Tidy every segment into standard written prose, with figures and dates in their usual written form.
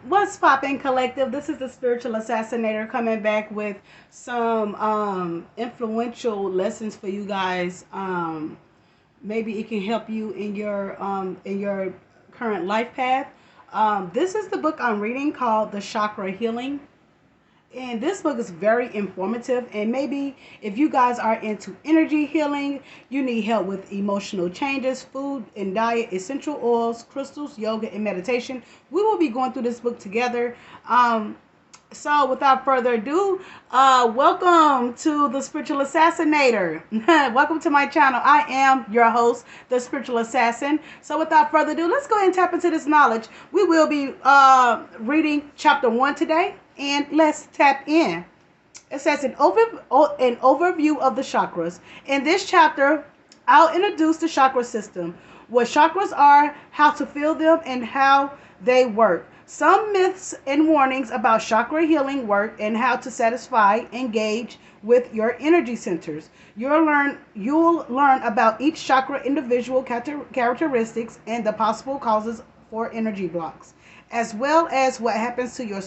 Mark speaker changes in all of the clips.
Speaker 1: What's poppin' collective? This is the spiritual assassinator coming back with some influential lessons for you guys. Maybe it can help you in your current life path. This is the book I'm reading called The Chakra Healing. And this book is very informative. And maybe if you guys are into energy healing, you need help with emotional changes, food and diet, essential oils, crystals, yoga, and meditation, we will be going through this book together. So without further ado, welcome to the Spiritual Assassinator. Welcome to my channel. I am your host, the Spiritual Assassin. So without further ado, let's go ahead and tap into this knowledge. We will be reading chapter 1 today, and let's tap in. It says an overview of the chakras. In this chapter, I'll introduce the chakra system, what chakras are, how to feel them, and how they work. Some myths and warnings about chakra healing work and how to satisfy, engage with your energy centers. You'll learn about each chakra individual characteristics and the possible causes for energy blocks, as well as what happens to your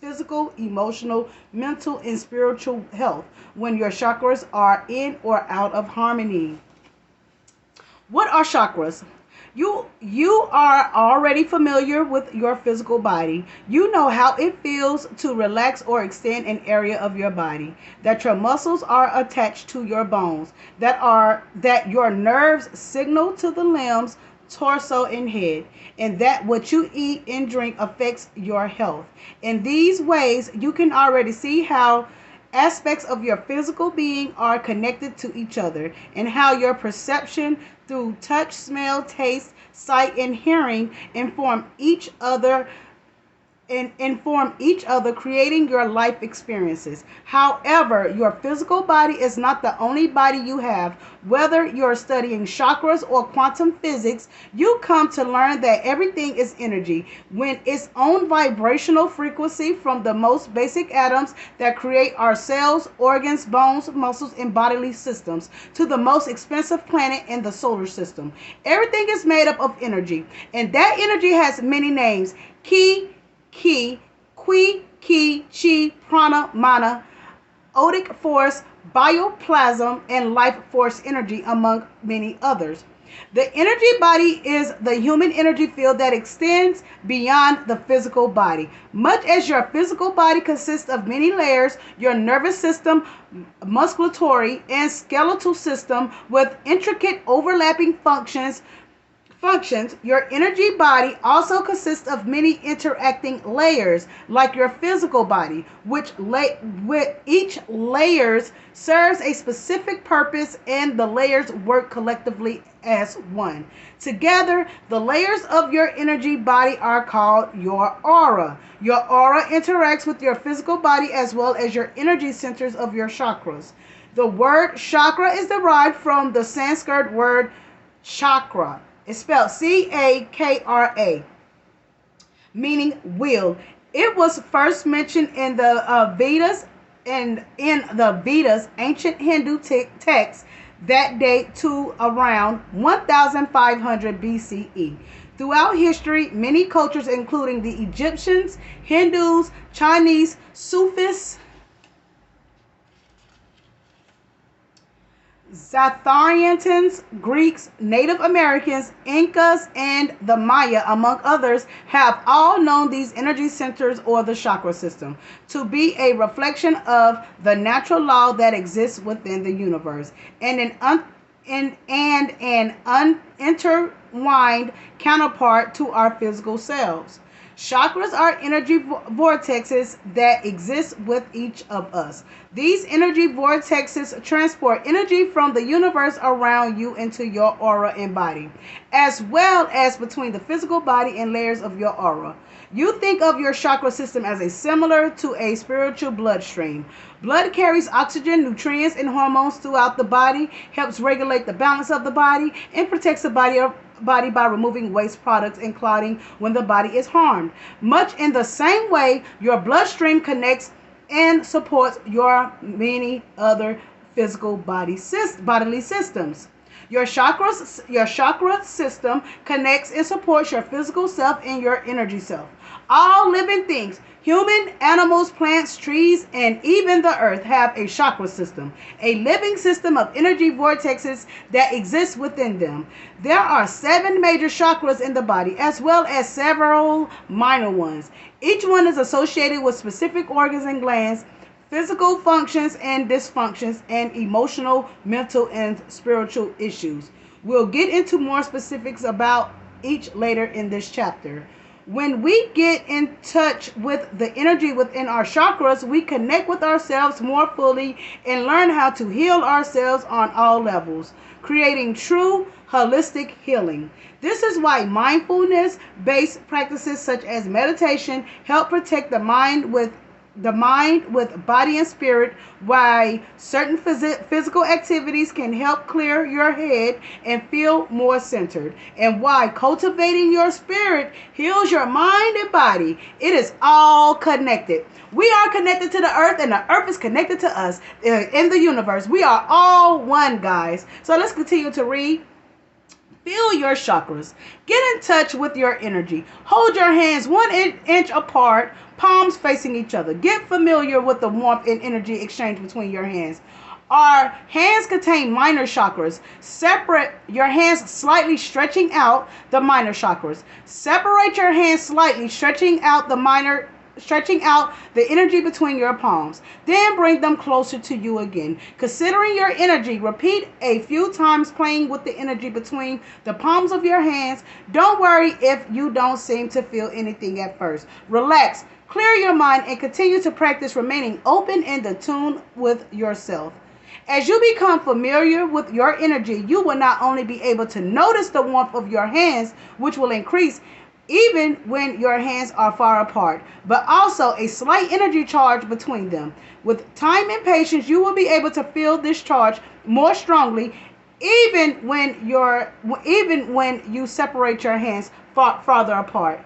Speaker 1: physical, emotional, mental, and spiritual health when your chakras are in or out of harmony. What are chakras? You are already familiar with your physical body. You know how it feels to relax or extend an area of your body, that your muscles are attached to your bones, that your nerves signal to the limbs, torso, and head, and that what you eat and drink affects your health. In these ways, you can already see how aspects of your physical being are connected to each other, and how your perception through touch, smell, taste, sight, and hearing inform each other, creating your life experiences. However, your physical body is not the only body you have. Whether you're studying chakras or quantum physics, you come to learn that everything is energy, when its own vibrational frequency, from the most basic atoms that create our cells, organs, bones, muscles, and bodily systems, to the most expensive planet in the solar system. Everything is made up of energy, and that energy has many names: ki, qui, chi, prana, mana, odic force, bioplasm, and life force energy, among many others. The energy body is the human energy field that extends beyond the physical body. Much as your physical body consists of many layers, your nervous system, musculatory, and skeletal system with intricate overlapping functions, your energy body also consists of many interacting layers, like your physical body, with each layers serves a specific purpose, and the layers work collectively as one. Together, the layers of your energy body are called your aura. Your aura interacts with your physical body as well as your energy centers of your chakras. The word chakra is derived from the Sanskrit word chakra. It's spelled Cakra, meaning wheel. It was first mentioned in the Vedas, and in the Vedas, ancient Hindu texts that date to around 1500 BCE. Throughout history, many cultures, including the Egyptians, Hindus, Chinese, Sufis, Zatharians, Greeks, Native Americans, Incas, and the Maya, among others, have all known these energy centers, or the chakra system, to be a reflection of the natural law that exists within the universe, and an unintertwined counterpart to our physical selves. Chakras are energy vortexes that exist with each of us. These energy vortexes transport energy from the universe around you into your aura and body, as well as between the physical body and layers of your aura. You think of your chakra system as a similar to a spiritual bloodstream. Blood carries oxygen, nutrients, and hormones throughout the body, helps regulate the balance of the body, and protects the body by removing waste products and clotting when the body is harmed. Much in the same way, your bloodstream connects and supports your many other physical bodily systems. Your chakra system connects and supports your physical self and your energy self. All living things, human, animals, plants, trees, and even the earth have a chakra system, a living system of energy vortexes that exists within them. There are 7 major chakras in the body, as well as several minor ones. Each one is associated with specific organs and glands, physical functions and dysfunctions, and emotional, mental, and spiritual issues. We'll get into more specifics about each later in this chapter. When we get in touch with the energy within our chakras, we connect with ourselves more fully and learn how to heal ourselves on all levels, creating true holistic healing. This is why mindfulness-based practices such as meditation help protect the mind with body and spirit, why certain physical activities can help clear your head and feel more centered, and why cultivating your spirit heals your mind and body. It is all connected. We are connected to the earth, and the earth is connected to us in the universe. We are all one, guys. So let's continue to read. Feel your chakras. Get in touch with your energy. Hold your hands 1 inch apart, palms facing each other. Get familiar with the warmth and energy exchange between your hands. Our hands contain minor chakras. Separate your hands slightly, stretching out the minor chakras. Separate your hands slightly, stretching out the energy between your palms. Then bring them closer to you again. Considering your energy, repeat a few times, playing with the energy between the palms of your hands. Don't worry if you don't seem to feel anything at first. Relax, clear your mind, and continue to practice remaining open and in tune with yourself. As you become familiar with your energy, you will not only be able to notice the warmth of your hands, which will increase even when your hands are far apart, but also a slight energy charge between them. With time and patience, you will be able to feel this charge more strongly, even when you separate your hands farther apart.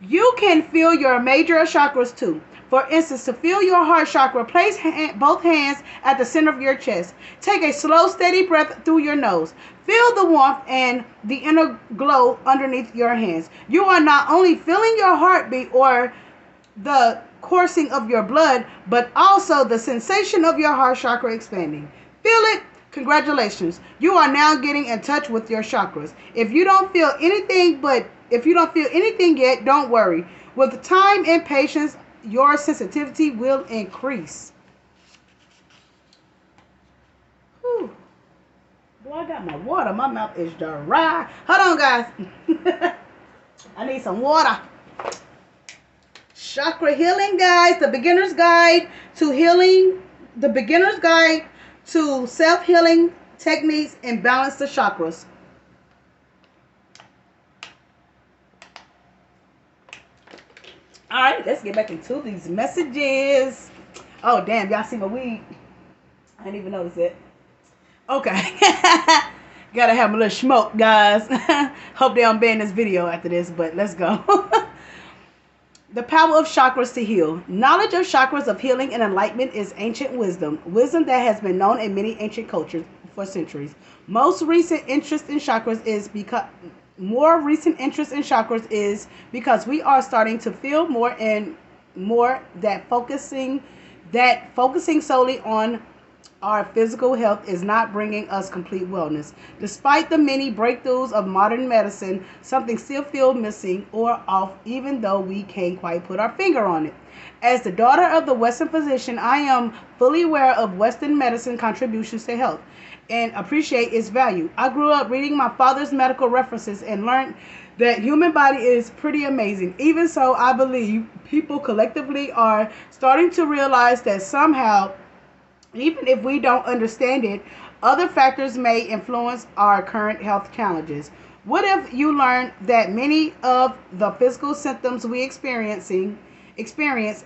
Speaker 1: You can feel your major chakras too. For instance, to feel your heart chakra, place both hands at the center of your chest. Take a slow, steady breath through your nose. Feel the warmth and the inner glow underneath your hands. You are not only feeling your heartbeat or the coursing of your blood, but also the sensation of your heart chakra expanding. Feel it? Congratulations. You are now getting in touch with your chakras. If you don't feel anything yet, don't worry. With time and patience, your sensitivity will increase. Whew. Boy, I got my water. My mouth is dry. Hold on, guys. I need some water. Chakra healing, guys. The beginner's guide to healing. The beginner's guide to self-healing techniques and balance the chakras. All right, let's get back into these messages. Oh, damn, y'all see my weed? I didn't even notice it. Okay. Gotta have a little smoke, guys. Hope they don't ban this video after this, but let's go. The power of chakras to heal. Knowledge of chakras of healing and enlightenment is ancient wisdom. Wisdom that has been known in many ancient cultures for centuries. More recent interest in chakras is because we are starting to feel more and more that focusing solely on our physical health is not bringing us complete wellness. Despite the many breakthroughs of modern medicine, something still feels missing or off, even though we can't quite put our finger on it. As the daughter of the Western physician, I am fully aware of Western medicine contributions to health and appreciate its value. I grew up reading my father's medical references and learned that human body is pretty amazing. Even so, I believe people collectively are starting to realize that somehow, even if we don't understand it, other factors may influence our current health challenges. What if you learned that many of the physical symptoms we experience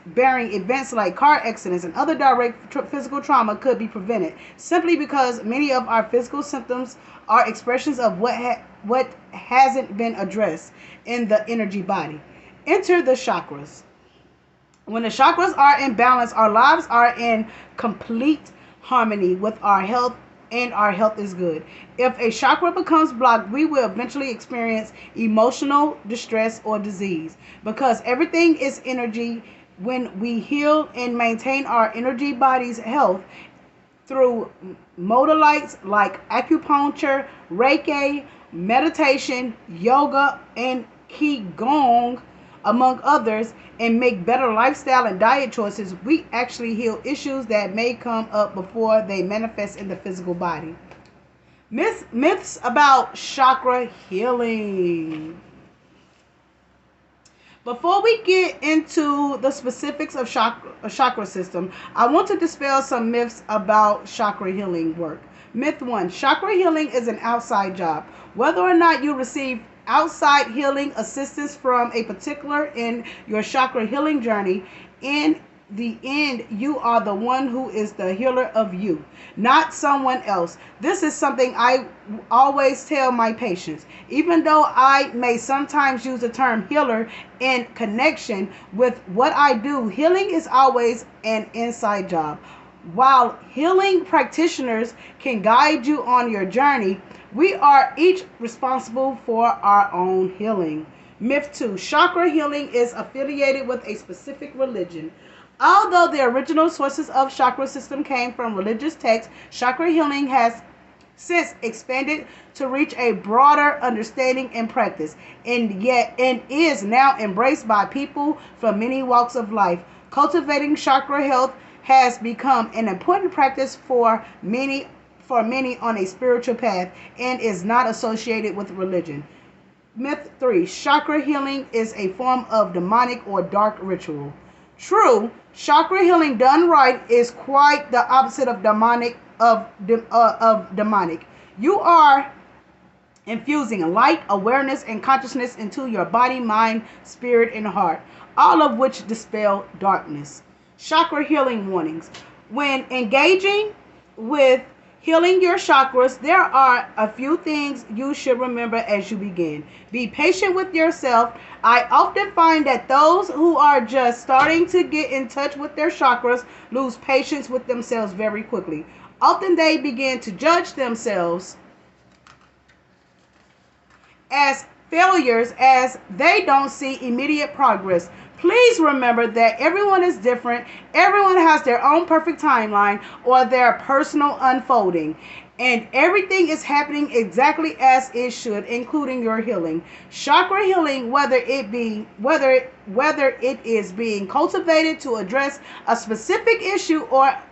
Speaker 1: bearing events like car accidents and other direct physical trauma could be prevented simply because many of our physical symptoms are expressions of what hasn't been addressed in the energy body. Enter the chakras. When the chakras are in balance, our lives are in complete harmony with our health and our health is good. If a chakra becomes blocked, we will eventually experience emotional distress or disease, because everything is energy. When we heal and maintain our energy body's health through modalities like acupuncture, Reiki, meditation, yoga, and Qigong, among others, and make better lifestyle and diet choices, we actually heal issues that may come up before they manifest in the physical body. Myths about chakra healing. Before we get into the specifics of chakra system, I want to dispel some myths about chakra healing work. Myth 1: chakra healing is an outside job. Whether or not you receive outside healing assistance from a particular in your chakra healing journey, in the end, you are the one who is the healer of you, not someone else. This is something I always tell my patients. Even though I may sometimes use the term healer in connection with what I do, healing is always an inside job. While healing practitioners can guide you on your journey, we are each responsible for our own healing. Myth 2: chakra healing is affiliated with a specific religion. Although the original sources of chakra system came from religious texts, chakra healing has since expanded to reach a broader understanding and practice, and is now embraced by people from many walks of life. Cultivating chakra health has become an important practice for many on a spiritual path, and is not associated with religion. Myth 3: chakra healing is a form of demonic or dark ritual. True, chakra healing done right is quite the opposite of demonic. You are infusing light, awareness, and consciousness into your body, mind, spirit, and heart, all of which dispel darkness. Chakra healing warnings. When engaging with healing your chakras, there are a few things you should remember as you begin. Be patient with yourself. I often find that those who are just starting to get in touch with their chakras lose patience with themselves very quickly. Often they begin to judge themselves as failures as they don't see immediate progress. Please remember that everyone is different. Everyone has their own perfect timeline or their personal unfolding, and everything is happening exactly as it should, including your healing. Chakra healing, whether it is being cultivated to address a specific issue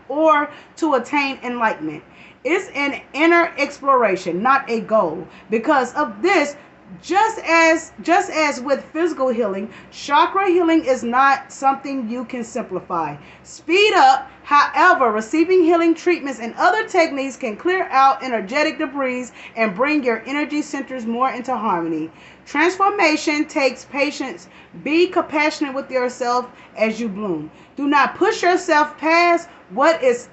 Speaker 1: or to attain enlightenment, is an inner exploration, not a goal. Because of this, just as with physical healing, chakra healing is not something you can simplify. Speed up. However, receiving healing treatments and other techniques can clear out energetic debris and bring your energy centers more into harmony. Transformation takes patience. Be compassionate with yourself as you bloom. Do not push yourself past what is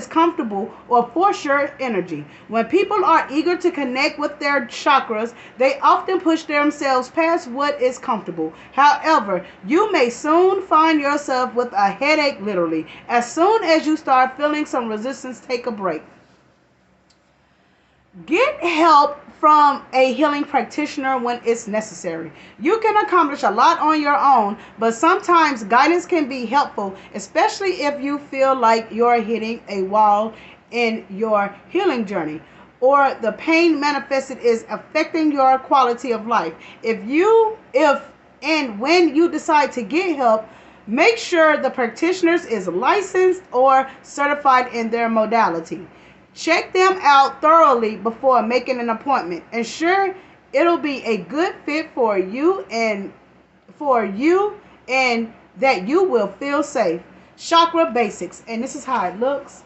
Speaker 1: comfortable or force your energy. When people are eager to connect with their chakras, they often push themselves past what is comfortable. However, you may soon find yourself with a headache, literally. As soon as you start feeling some resistance, take a break. Get help from a healing practitioner when it's necessary. You can accomplish a lot on your own, but sometimes guidance can be helpful, especially if you feel like you're hitting a wall in your healing journey, or the pain manifested is affecting your quality of life. If and when you decide to get help, make sure the practitioner is licensed or certified in their modality. Check them out thoroughly before making an appointment. Ensure it'll be a good fit for you and that you will feel safe. Chakra basics, and this is how it looks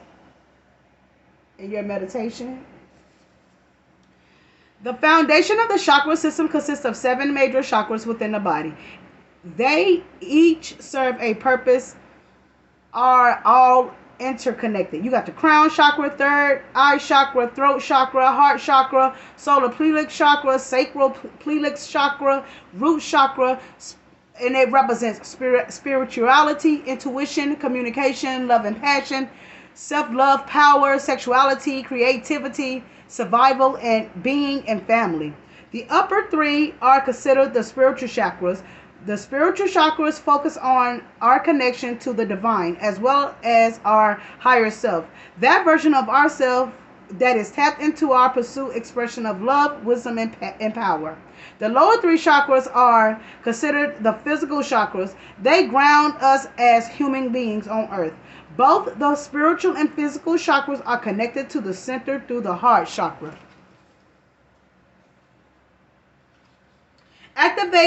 Speaker 1: in your meditation. The foundation of the chakra system consists of 7 major chakras within the body. They each serve a purpose, are all interconnected. You got the crown chakra, third eye chakra, throat chakra, heart chakra, solar plexus chakra, sacral plexus chakra, root chakra, and it represents spirituality, intuition, communication, love, and passion. self-love, power, sexuality, creativity, survival, and being and family. The upper three are considered the spiritual chakras. The spiritual chakras focus on our connection to the divine as well as our higher self. That version of ourself that is tapped into our pursuit expression of love, wisdom, and power. The lower three chakras are considered the physical chakras. They ground us as human beings on earth. Both the spiritual and physical chakras are connected to the center through the heart chakra. Activate